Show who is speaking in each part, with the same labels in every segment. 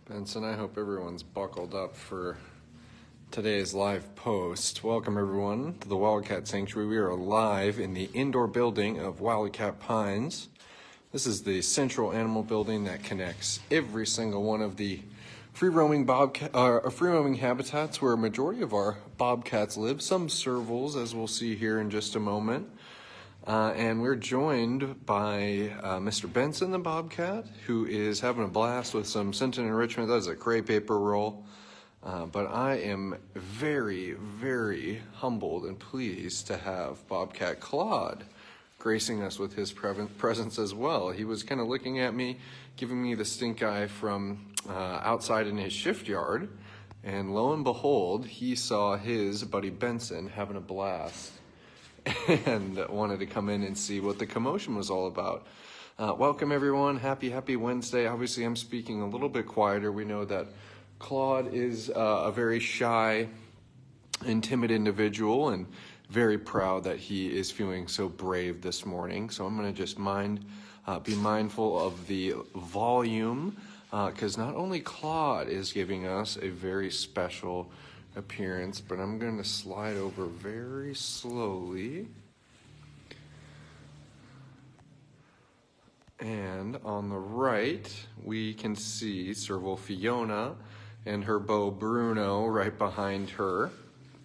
Speaker 1: Benson, I hope everyone's buckled up for today's live post. Welcome everyone to the Wildcat Sanctuary. We are live in the indoor building of Wildcat Pines. This is the central animal building that connects every single one of the free-roaming habitats where a majority of our bobcats live. Some servals, as we'll see here in just a moment. And we're joined by Mr. Benson, the bobcat, who is having a blast with some scent and enrichment. That is a crepe paper roll. But I am very, very humbled and pleased to have Bobcat Claud gracing us with his presence as well. He was kind of looking at me, giving me the stink eye from outside in his shift yard. And lo and behold, he saw his buddy Benson having a blast and wanted to come in and see what the commotion was all about. Welcome everyone, happy Wednesday. Obviously I'm speaking a little bit quieter. We know that Claud is a very shy and timid individual and very proud that he is feeling so brave this morning. So I'm gonna just be mindful of the volume because not only Claud is giving us a very special appearance, but I'm going to slide over very slowly. And on the right, we can see serval Fiona and her beau Bruno right behind her.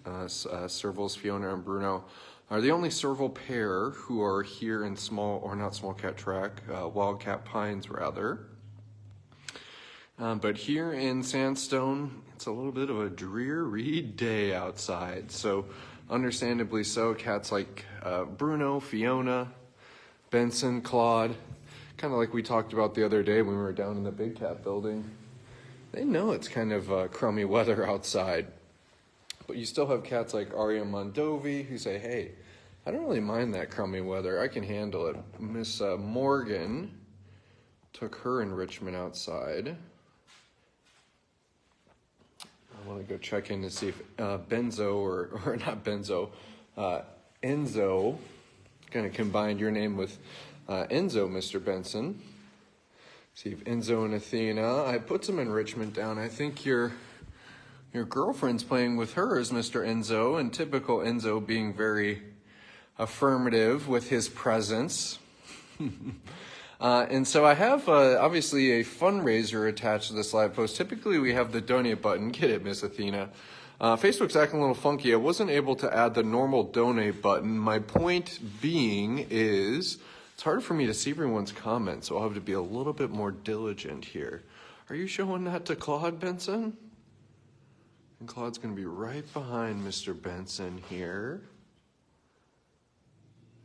Speaker 1: Servals Fiona and Bruno are the only serval pair who are here in Wildcat Pines rather. But here in Sandstone, it's a little bit of a dreary day outside. So understandably so, cats like Bruno, Fiona, Benson, Claud, kind of like we talked about the other day when we were down in the Big Cat building. They know it's kind of crummy weather outside. But you still have cats like Aria Mondovi who say, hey, I don't really mind that crummy weather. I can handle it. Miss Morgan took her enrichment outside. I want to go check in to see if Enzo, kind of combined your name with Enzo, Mr. Benson. See if Enzo and Athena, I put some enrichment down. I think your girlfriend's playing with hers, Mr. Enzo, and typical Enzo being very affirmative with his presence. And so I have obviously a fundraiser attached to this live post. Typically we have the donate button. Get it, Miss Athena. Facebook's acting a little funky. I wasn't able to add the normal donate button. My point being is it's hard for me to see everyone's comments, so I'll have to be a little bit more diligent here. Are you showing that to Claud, Benson? And Claud's going to be right behind Mr. Benson here.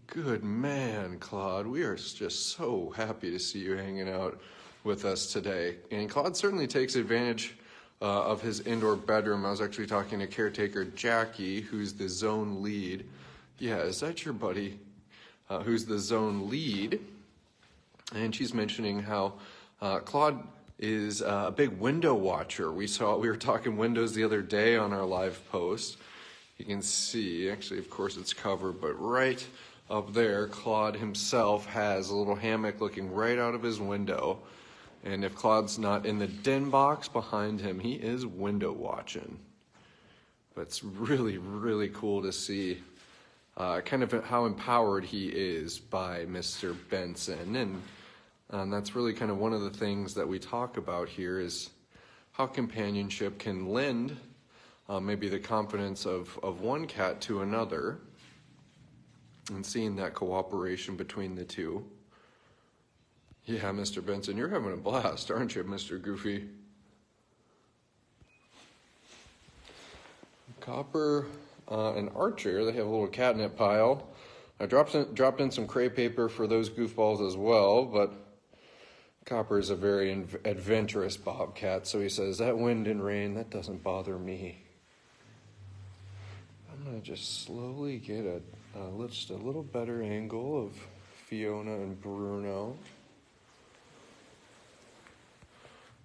Speaker 1: Good man, Claud. We are just so happy to see you hanging out with us today. And Claud certainly takes advantage of his indoor bedroom. I was actually talking to caretaker Jackie, who's the zone lead. Yeah, is that your buddy? Who's the zone lead? And she's mentioning how Claud is a big window watcher. We were talking windows the other day on our live post. You can see, actually, of course, it's covered, but right up there, Claud himself has a little hammock looking right out of his window. And if Claud's not in the den box behind him, he is window watching. But it's really, really cool to see kind of how empowered he is by Mr. Benson. And that's really kind of one of the things that we talk about here is how companionship can lend maybe the confidence of one cat to another. And seeing that cooperation between the two. Yeah, Mr. Benson, you're having a blast, aren't you, Mr. Goofy? Copper and Archer, they have a little catnip pile. I dropped in some crepe paper for those goofballs as well, but Copper is a very adventurous bobcat, so he says, that wind and rain, that doesn't bother me. I'm going to just slowly get just a little better angle of Fiona and Bruno.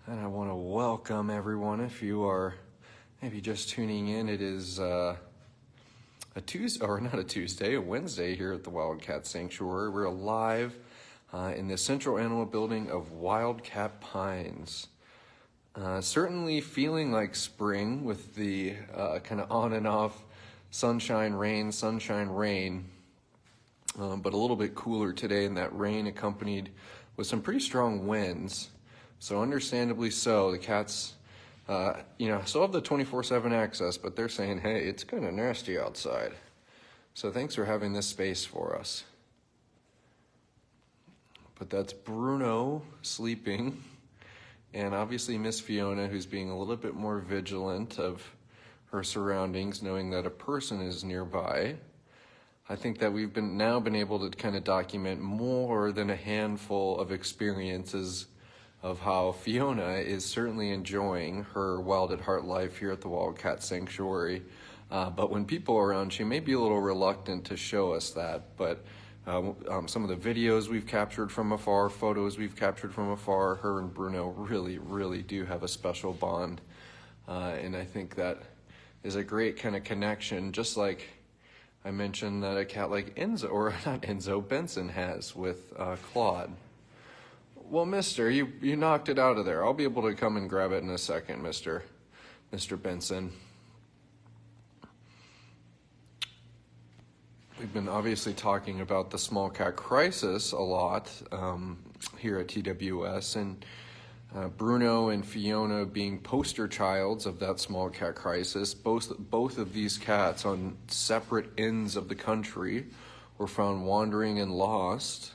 Speaker 1: And I want to welcome everyone. If you are maybe just tuning in, it is a Wednesday here at the Wildcat Sanctuary. We're live in the central animal building of Wildcat Pines. Certainly feeling like spring with the kind of on and off sunshine, rain, but a little bit cooler today, and that rain accompanied with some pretty strong winds. So understandably so, the cats, still have the 24/7 access, but they're saying, hey, it's kind of nasty outside. So thanks for having this space for us. But that's Bruno sleeping, and obviously Miss Fiona, who's being a little bit more vigilant of her surroundings, knowing that a person is nearby. I think that we've now been able to kind of document more than a handful of experiences of how Fiona is certainly enjoying her wild at heart life here at the Wildcat Sanctuary. But when people are around, she may be a little reluctant to show us that. But some of the videos we've captured from afar, photos we've captured from afar, her and Bruno really, really do have a special bond. And I think that is a great kind of connection, just like I mentioned that a cat like Benson has with Claud. Well, mister, you knocked it out of there. I'll be able to come and grab it in a second, Mr. Benson. We've been obviously talking about the small cat crisis a lot here at TWS, and Bruno and Fiona being poster childs of that small cat crisis. Both of these cats on separate ends of the country were found wandering and lost,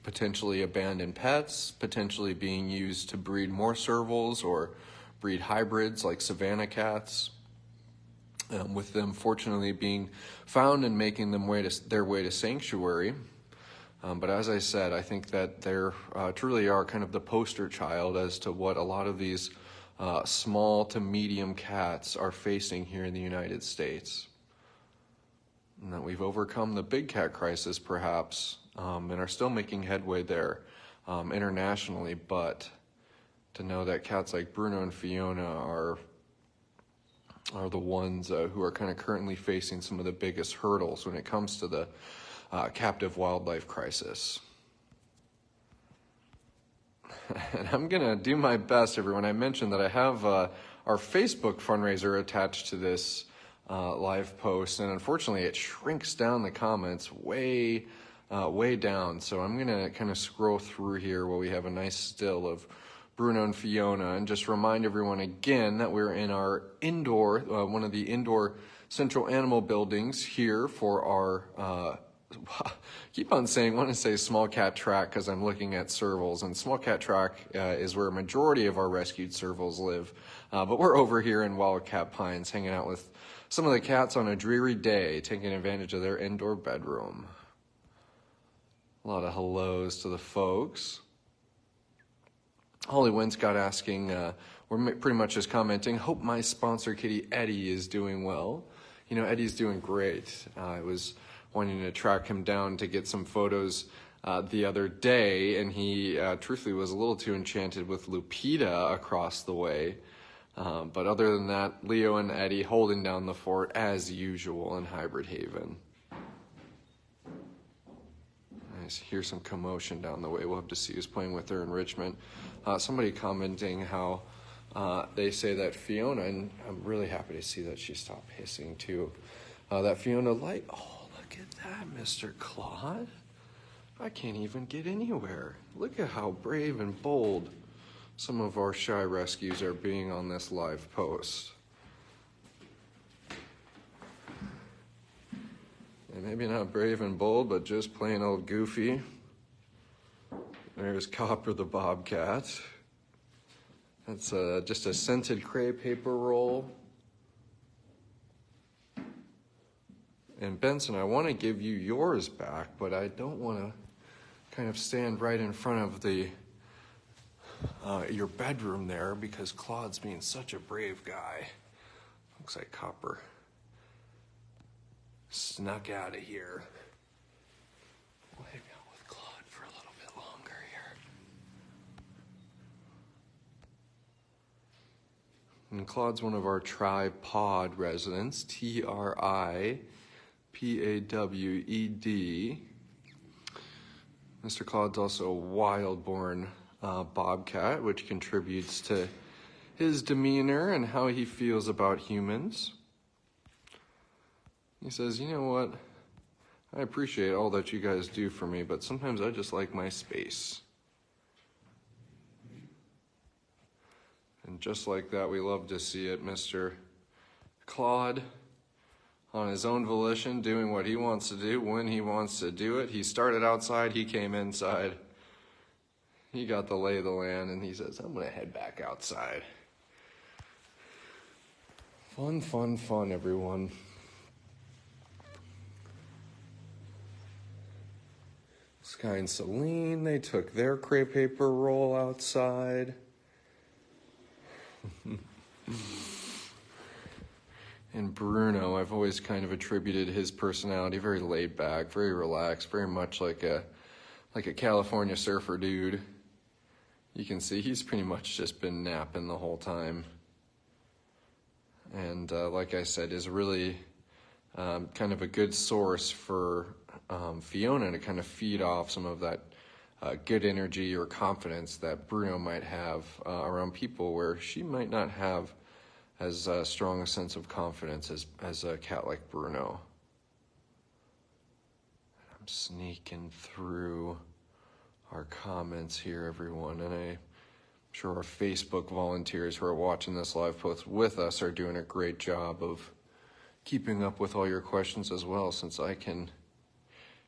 Speaker 1: potentially abandoned pets, potentially being used to breed more servals or breed hybrids like savanna cats, with them fortunately being found and making their way to sanctuary. But as I said, I think that they truly are kind of the poster child as to what a lot of these small to medium cats are facing here in the United States. And that we've overcome the big cat crisis, perhaps, and are still making headway there internationally. But to know that cats like Bruno and Fiona are the ones who are kind of currently facing some of the biggest hurdles when it comes to the captive wildlife crisis. And I'm gonna do my best, everyone. I mentioned that I have our Facebook fundraiser attached to this live post, and unfortunately it shrinks down the comments way down. So I'm gonna kind of scroll through here while we have a nice still of Bruno and Fiona, and just remind everyone again that we're in our indoor, one of the indoor central animal buildings here for our keep on saying, want to say small cat track because I'm looking at servals, and small cat track is where a majority of our rescued servals live. But we're over here in Wildcat Pines hanging out with some of the cats on a dreary day, taking advantage of their indoor bedroom. A lot of hellos to the folks. Holly Winscott asking, we're pretty much just commenting, hope my sponsor kitty Eddie is doing well. You know, Eddie's doing great. I was wanting to track him down to get some photos the other day, and he truthfully was a little too enchanted with Lupita across the way. But other than that, Leo and Eddie holding down the fort as usual in Hybrid Haven. I hear some commotion down the way. We'll have to see who's playing with their enrichment. Somebody commenting how they say that Fiona, and I'm really happy to see that she stopped hissing too, that Fiona oh, look at that, Mr. Claud. I can't even get anywhere. Look at how brave and bold some of our shy rescues are being on this live post. And maybe not brave and bold, but just plain old goofy. There's Copper the bobcat. That's just a scented crepe paper roll. And Benson, I want to give you yours back, but I don't want to kind of stand right in front of the your bedroom there because Claude's being such a brave guy. Looks like Copper snuck out of here. We'll hang out with Claude for a little bit longer here. And Claude's one of our tripod residents, TRIPAWED. Mr. Claude's also a wild-born bobcat, which contributes to his demeanor and how he feels about humans. He says, you know what? I appreciate all that you guys do for me, but sometimes I just like my space. And just like that, we love to see it, Mr. Claud, on his own volition, doing what he wants to do, when he wants to do it. He started outside, he came inside. He got the lay of the land, and he says, I'm going to head back outside. Fun, fun, fun, everyone. Sky and Selene, they took their crepe paper roll outside. And Bruno, I've always kind of attributed his personality, very laid back, very relaxed, very much like a California surfer dude. You can see he's pretty much just been napping the whole time. And like I said, is really kind of a good source for Fiona to kind of feed off some of that good energy or confidence that Bruno might have around people, where she might not have as strong a sense of confidence as a cat like Bruno. I'm sneaking through our comments here, everyone, and I'm sure our Facebook volunteers who are watching this live post with us are doing a great job of keeping up with all your questions as well, since I can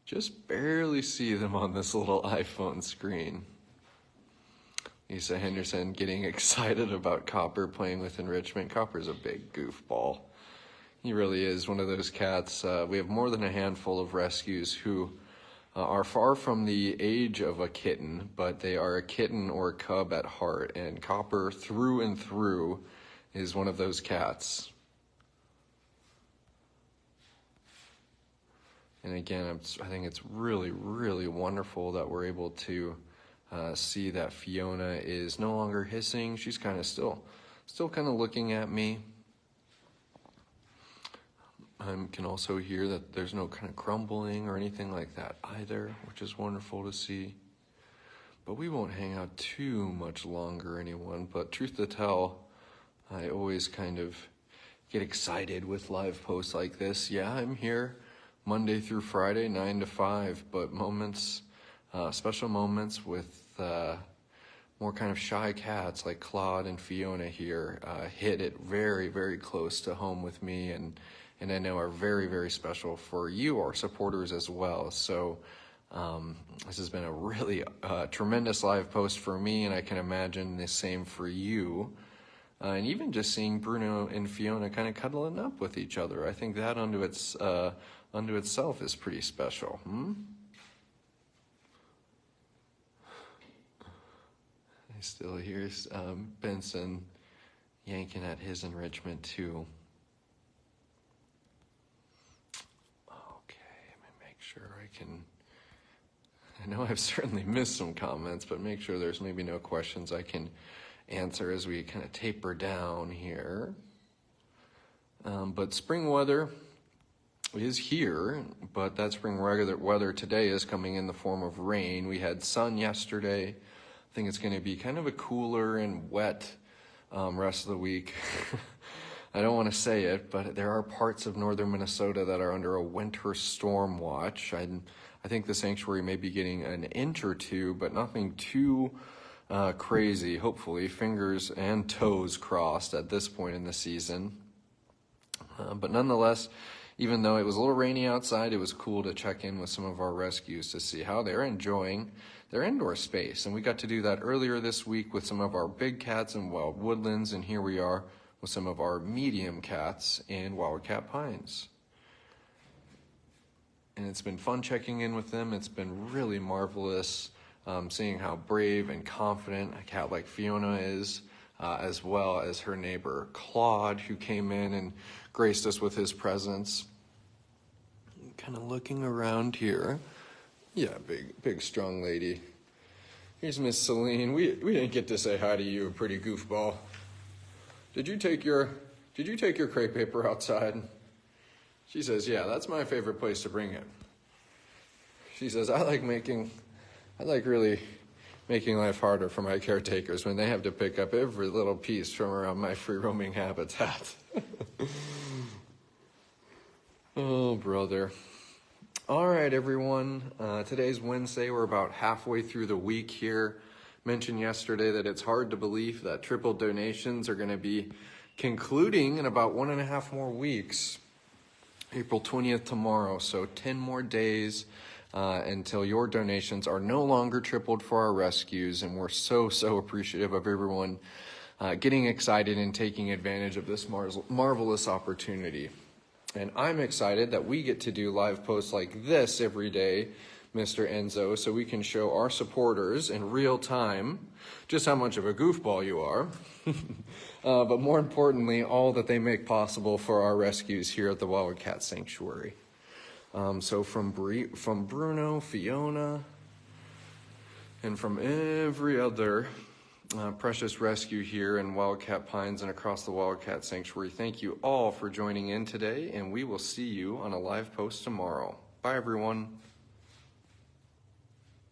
Speaker 1: just barely see them on this little iPhone screen. Lisa Henderson getting excited about Copper playing with enrichment. Copper's a big goofball. He really is one of those cats. We have more than a handful of rescues who are far from the age of a kitten, but they are a kitten or a cub at heart. And Copper, through and through, is one of those cats. And again, I think it's really, really wonderful that we're able to see that Fiona is no longer hissing. She's kind of still kind of looking at me. I can also hear that there's no kind of crumbling or anything like that either, which is wonderful to see. But we won't hang out too much longer, anyone. But truth to tell, I always kind of get excited with live posts like this. Yeah, I'm here Monday through Friday, 9 to 5, but moments, special moments with more kind of shy cats like Claud and Fiona here hit it very, very close to home with me, and I know are very, very special for you, our supporters, as well. So this has been a really tremendous live post for me, and I can imagine the same for you. And even just seeing Bruno and Fiona kind of cuddling up with each other, I think that unto itself is pretty special. I still hear Benson yanking at his enrichment too. Okay, let me make sure I know I've certainly missed some comments, but make sure there's maybe no questions I can answer as we kind of taper down here. But spring weather is here, but that spring weather today is coming in the form of rain. We had sun yesterday. I think it's going to be kind of a cooler and wet rest of the week. I don't want to say it, but there are parts of northern Minnesota that are under a winter storm watch. I think the sanctuary may be getting an inch or two, but nothing too crazy, hopefully. Fingers and toes crossed at this point in the season. But nonetheless, even though it was a little rainy outside, it was cool to check in with some of our rescues to see how they're enjoying their indoor space. And we got to do that earlier this week with some of our big cats in Wild Woodlands, and here we are with some of our medium cats in Wildcat Pines. And it's been fun checking in with them. It's been really marvelous seeing how brave and confident a cat like Fiona is, as well as her neighbor Claud, who came in and graced us with his presence. Kind of looking around here. Yeah, big strong lady. Here's Miss Selene. We didn't get to say hi to you, pretty goofball. Did you take your crepe paper outside? She says, yeah, that's my favorite place to bring it. She says, I like really making life harder for my caretakers when they have to pick up every little piece from around my free-roaming habitat. Oh, brother. All right, everyone. Today's Wednesday. We're about halfway through the week here. Mentioned yesterday that it's hard to believe that triple donations are going to be concluding in about 1.5 more weeks. April 20th tomorrow, so 10 more days until your donations are no longer tripled for our rescues, and we're so appreciative of everyone getting excited and taking advantage of this marvelous opportunity. And I'm excited that we get to do live posts like this every day, Mr. Enzo, so we can show our supporters in real time just how much of a goofball you are. But more importantly, all that they make possible for our rescues here at the Wildcat Sanctuary. So from Bruno, Fiona, and from every other precious rescue here in Wildcat Pines and across the Wildcat Sanctuary, thank you all for joining in today, and we will see you on a live post tomorrow. Bye, everyone.